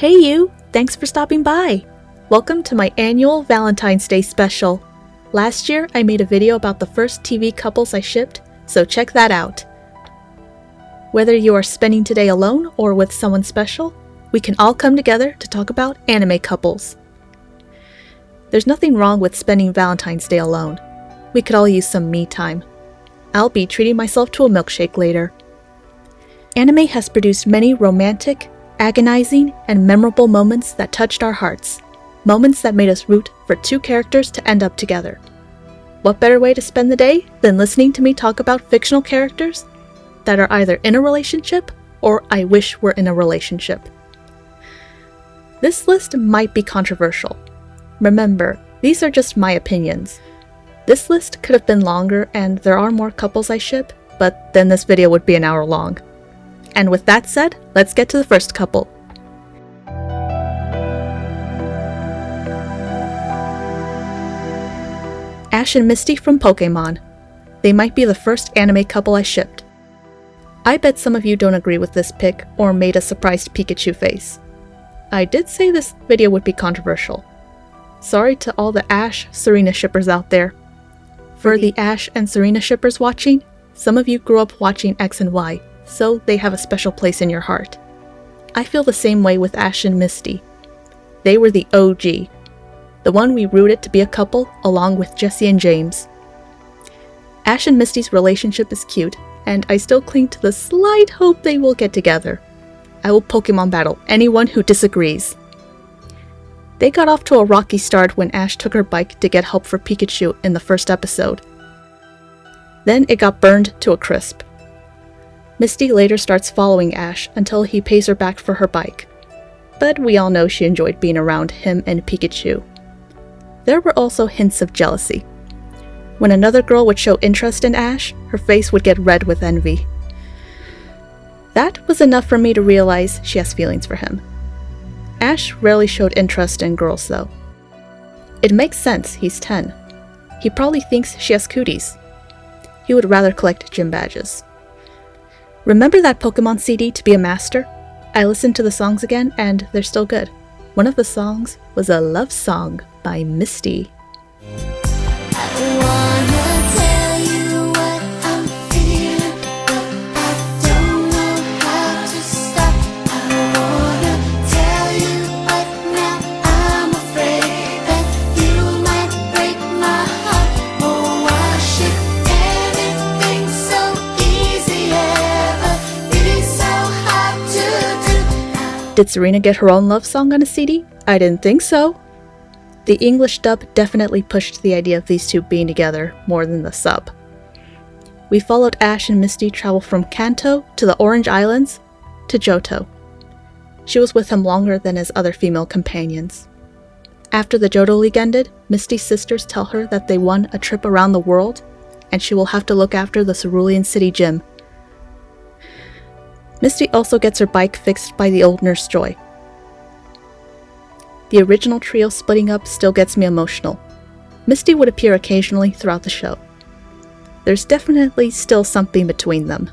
Hey you! Thanks for stopping by! Welcome to my annual Valentine's Day special. Last year, I made a video about the first TV couples I shipped, so check that out. Whether you are spending today alone or with someone special, we can all come together to talk about anime couples. There's nothing wrong with spending Valentine's Day alone. We could all use some me time. I'll be treating myself to a milkshake later. Anime has produced many romantic, agonizing, and memorable moments that touched our hearts. Moments that made us root for two characters to end up together. What better way to spend the day than listening to me talk about fictional characters that are either in a relationship or I wish were in a relationship. This list might be controversial. Remember, these are just my opinions. This list could have been longer and there are more couples I ship, but then this video would be an hour long. And with that said, let's get to the first couple. Ash and Misty from Pokémon. They might be the first anime couple I shipped. I bet some of you don't agree with this pick or made a surprised Pikachu face. I did say this video would be controversial. Sorry to all the Ash-Serena shippers out there. For the Ash and Serena shippers watching, some of you grew up watching X and Y, so they have a special place in your heart. I feel the same way with Ash and Misty. They were the OG, the one we rooted to be a couple along with Jessie and James. Ash and Misty's relationship is cute, and I still cling to the slight hope they will get together. I will Pokemon battle anyone who disagrees. They got off to a rocky start when Ash took her bike to get help for Pikachu in the first episode. Then it got burned to a crisp. Misty later starts following Ash until he pays her back for her bike. But we all know she enjoyed being around him and Pikachu. There were also hints of jealousy. When another girl would show interest in Ash, her face would get red with envy. That was enough for me to realize she has feelings for him. Ash rarely showed interest in girls though. It makes sense, he's 10. He probably thinks she has cooties. He would rather collect gym badges. Remember that Pokemon CD to be a master? I listened to the songs again and they're still good. One of the songs was a love song by Misty. Did Serena get her own love song on a CD? I didn't think so. The English dub definitely pushed the idea of these two being together more than the sub. We followed Ash and Misty travel from Kanto to the Orange Islands to Johto. She was with him longer than his other female companions. After the Johto League ended, Misty's sisters tell her that they won a trip around the world and she will have to look after the Cerulean City gym. Misty also gets her bike fixed by the old Nurse Joy. The original trio splitting up still gets me emotional. Misty would appear occasionally throughout the show. There's definitely still something between them.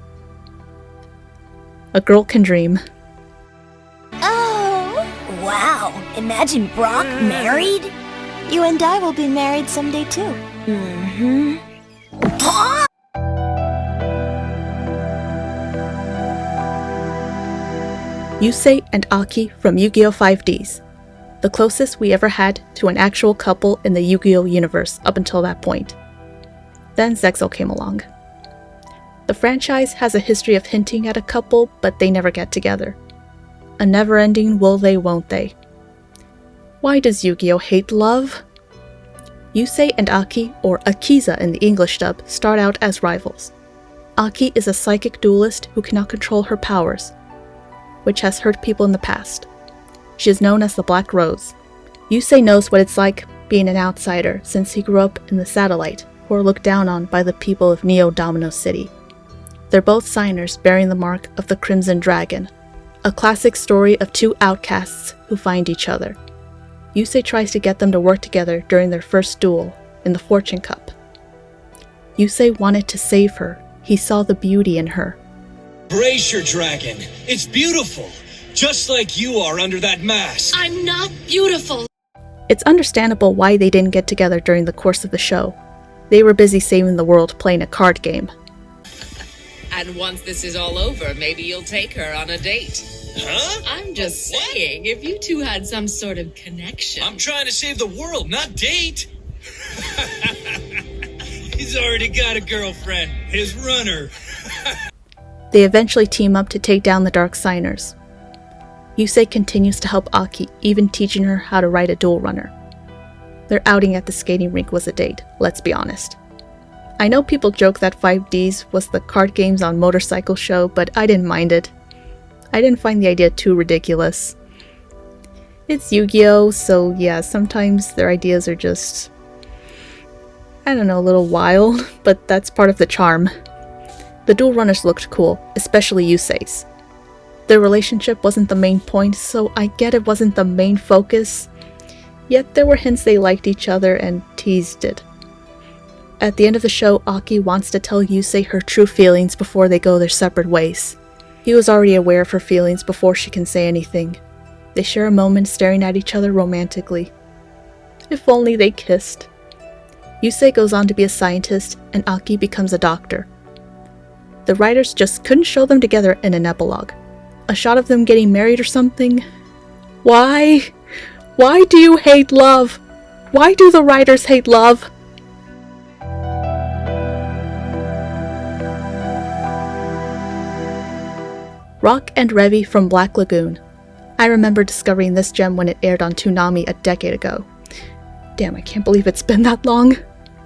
A girl can dream. Oh, wow. Imagine Brock married? You and I will be married someday too. Mm-hmm. Yusei and Aki from Yu-Gi-Oh! 5Ds. The closest we ever had to an actual couple in the Yu-Gi-Oh! Universe up until that point. Then Zexal came along. The franchise has a history of hinting at a couple, but they never get together. A never-ending will they, won't they. Why does Yu-Gi-Oh! Hate love? Yusei and Aki, or Akiza in the English dub, start out as rivals. Aki is a psychic duelist who cannot control her powers, which has hurt people in the past. She is known as the Black Rose. Yusei knows what it's like being an outsider since he grew up in the Satellite, who are looked down on by the people of Neo Domino City. They're both signers bearing the mark of the Crimson Dragon, a classic story of two outcasts who find each other. Yusei tries to get them to work together during their first duel in the Fortune Cup. Yusei wanted to save her. He saw the beauty in her. Brace your dragon. It's beautiful. Just like you are under that mask. I'm not beautiful. It's understandable why they didn't get together during the course of the show. They were busy saving the world playing a card game. And once this is all over, maybe you'll take her on a date. Huh? I'm just saying, if you two had some sort of connection. I'm trying to save the world, not date. He's already got a girlfriend. His runner. They eventually team up to take down the Dark Signers. Yusei continues to help Aki, even teaching her how to ride a dual runner. Their outing at the skating rink was a date, let's be honest. I know people joke that 5Ds was the card games on motorcycle show, but I didn't mind it. I didn't find the idea too ridiculous. It's Yu-Gi-Oh!, so yeah, sometimes their ideas are just, I don't know, a little wild, but that's part of the charm. The dual runners looked cool, especially Yusei's. Their relationship wasn't the main point, so I get it wasn't the main focus, yet there were hints they liked each other and teased it. At the end of the show, Aki wants to tell Yusei her true feelings before they go their separate ways. He was already aware of her feelings before she can say anything. They share a moment staring at each other romantically. If only they kissed. Yusei goes on to be a scientist, and Aki becomes a doctor. The writers just couldn't show them together in an epilogue. A shot of them getting married or something? Why? Why do you hate love? Why do the writers hate love? Rock and Revy from Black Lagoon. I remember discovering this gem when it aired on Toonami a decade ago. Damn, I can't believe it's been that long.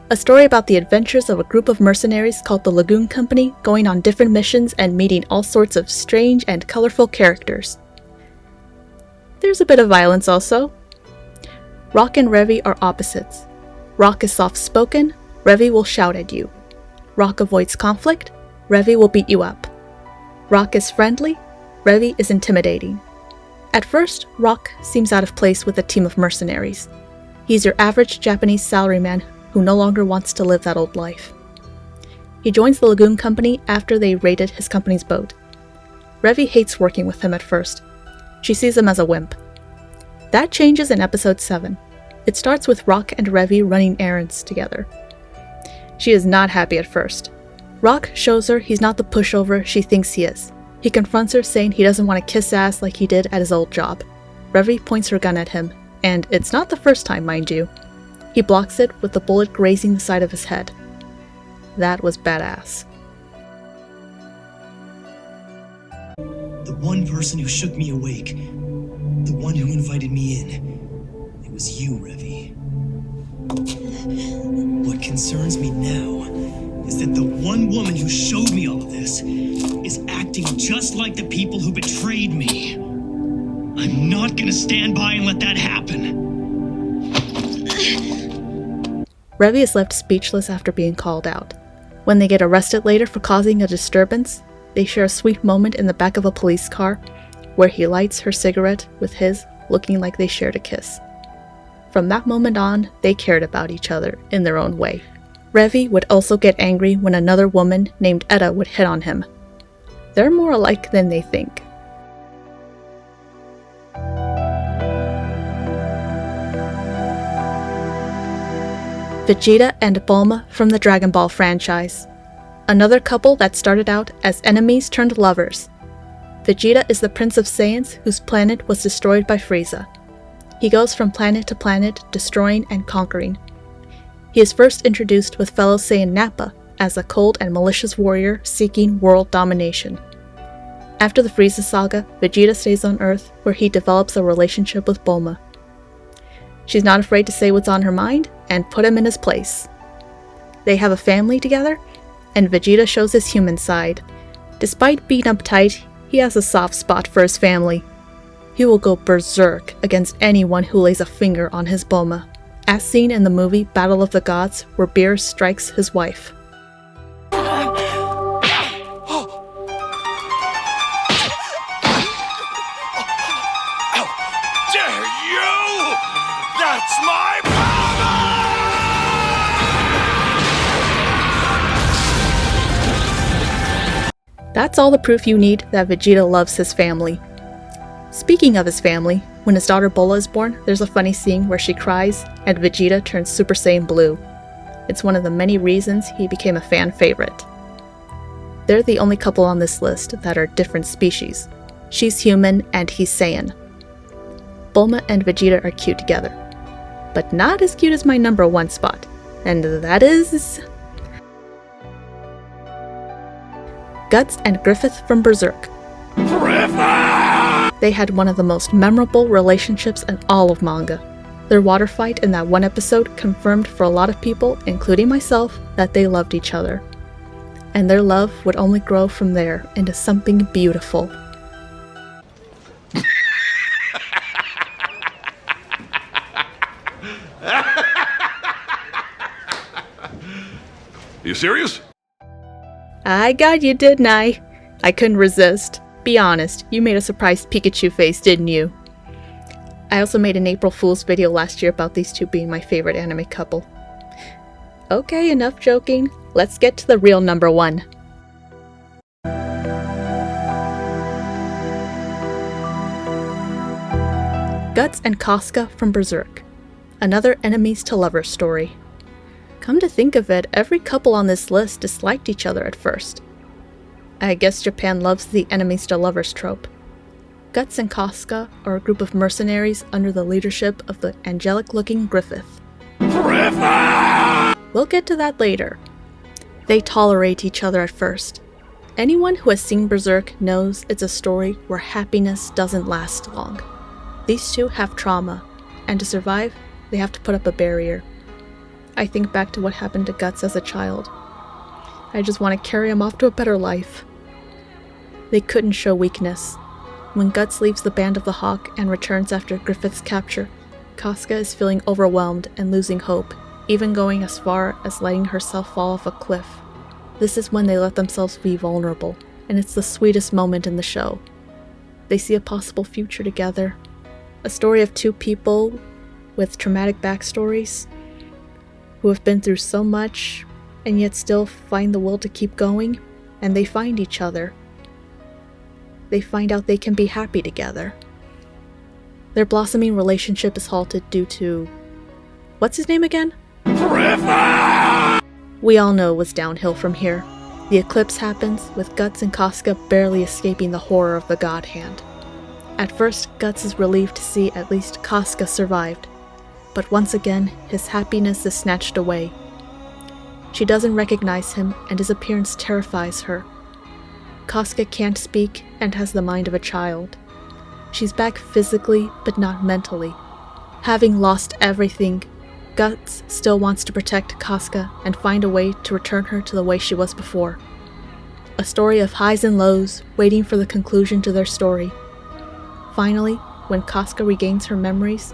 A story about the adventures of a group of mercenaries called the Lagoon Company going on different missions and meeting all sorts of strange and colorful characters. There's a bit of violence also. Rock and Revy are opposites. Rock is soft-spoken, Revy will shout at you. Rock avoids conflict, Revy will beat you up. Rock is friendly, Revy is intimidating. At first, Rock seems out of place with a team of mercenaries. He's your average Japanese salaryman who no longer wants to live that old life. He joins the Lagoon Company after they raided his company's boat. Revy hates working with him at first. She sees him as a wimp. That changes in episode 7. It starts with Rock and Revy running errands together. She is not happy at first. Rock shows her he's not the pushover she thinks he is. He confronts her saying he doesn't want to kiss ass like he did at his old job. Revy points her gun at him, and it's not the first time, mind you. He blocks it with the bullet grazing the side of his head. That was badass. The one person who shook me awake, the one who invited me in, it was you, Revy. What concerns me now is that the one woman who showed me all of this is acting just like the people who betrayed me. I'm not gonna stand by and let that happen. Revy is left speechless after being called out. When they get arrested later for causing a disturbance, they share a sweet moment in the back of a police car where he lights her cigarette with his, looking like they shared a kiss. From that moment on, they cared about each other in their own way. Revy would also get angry when another woman named Etta would hit on him. They're more alike than they think. Vegeta and Bulma from the Dragon Ball franchise. Another couple that started out as enemies turned lovers. Vegeta is the Prince of Saiyans whose planet was destroyed by Frieza. He goes from planet to planet, destroying and conquering. He is first introduced with fellow Saiyan Nappa as a cold and malicious warrior seeking world domination. After the Frieza saga, Vegeta stays on Earth where he develops a relationship with Bulma. She's not afraid to say what's on her mind and put him in his place. They have a family together, and Vegeta shows his human side. Despite being uptight, he has a soft spot for his family. He will go berserk against anyone who lays a finger on his Bulma, as seen in the movie Battle of the Gods, where Beerus strikes his wife. That's all the proof you need that Vegeta loves his family. Speaking of his family, when his daughter Bola is born, there's a funny scene where she cries and Vegeta turns Super Saiyan Blue. It's one of the many reasons he became a fan favorite. They're the only couple on this list that are different species. She's human and he's Saiyan. Bulma and Vegeta are cute together, but not as cute as my number 1 spot, and that is... Guts and Griffith from Berserk. Griffith! They had one of the most memorable relationships in all of manga. Their water fight in that one episode confirmed for a lot of people, including myself, that they loved each other. And their love would only grow from there into something beautiful. You serious? I got you, didn't I? I couldn't resist. Be honest, you made a surprised Pikachu face, didn't you? I also made an April Fool's video last year about these two being my favorite anime couple. Okay, enough joking. Let's get to the real number 1. Guts and Casca from Berserk. Another enemies to lovers story. Come to think of it, every couple on this list disliked each other at first. I guess Japan loves the enemies to lovers trope. Guts and Casca are a group of mercenaries under the leadership of the angelic-looking Griffith. Griffith! We'll get to that later. They tolerate each other at first. Anyone who has seen Berserk knows it's a story where happiness doesn't last long. These two have trauma, and to survive, they have to put up a barrier. I think back to what happened to Guts as a child. I just want to carry him off to a better life. They couldn't show weakness. When Guts leaves the Band of the Hawk and returns after Griffith's capture, Casca is feeling overwhelmed and losing hope, even going as far as letting herself fall off a cliff. This is when they let themselves be vulnerable, and it's the sweetest moment in the show. They see a possible future together. A story of two people with traumatic backstories who have been through so much and yet still find the will to keep going, and they find each other. They find out they can be happy together. Their blossoming relationship is halted due to... what's his name again? Griffith! We all know it was downhill from here. The eclipse happens, with Guts and Casca barely escaping the horror of the God Hand. At first, Guts is relieved to see at least Casca survived, but once again, his happiness is snatched away. She doesn't recognize him, and his appearance terrifies her. Casca can't speak and has the mind of a child. She's back physically, but not mentally. Having lost everything, Guts still wants to protect Casca and find a way to return her to the way she was before. A story of highs and lows, waiting for the conclusion to their story. Finally, when Casca regains her memories,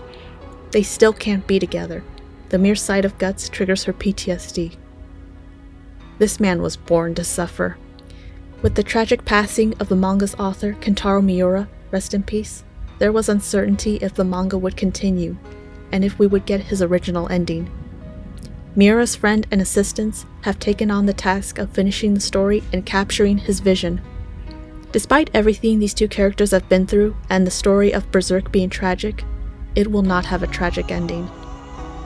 they still can't be together. The mere sight of Guts triggers her PTSD. This man was born to suffer. With the tragic passing of the manga's author, Kentaro Miura, rest in peace, there was uncertainty if the manga would continue, and if we would get his original ending. Miura's friend and assistants have taken on the task of finishing the story and capturing his vision. Despite everything these two characters have been through, and the story of Berserk being tragic, it will not have a tragic ending.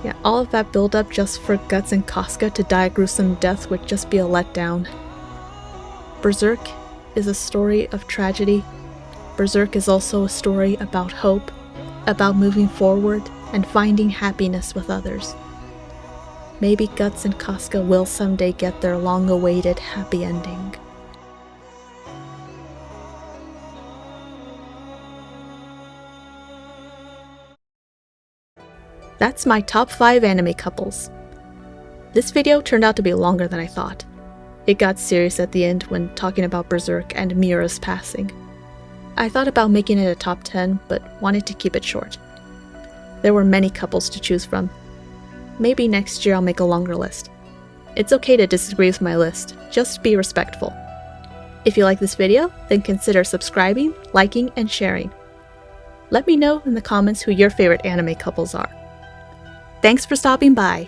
Yeah, all of that build-up just for Guts and Casca to die a gruesome death would just be a letdown. Berserk is a story of tragedy. Berserk is also a story about hope, about moving forward and finding happiness with others. Maybe Guts and Casca will someday get their long-awaited happy ending. That's my top 5 anime couples. This video turned out to be longer than I thought. It got serious at the end when talking about Berserk and Miura's passing. I thought about making it a top 10, but wanted to keep it short. There were many couples to choose from. Maybe next year I'll make a longer list. It's okay to disagree with my list, just be respectful. If you like this video, then consider subscribing, liking, and sharing. Let me know in the comments who your favorite anime couples are. Thanks for stopping by.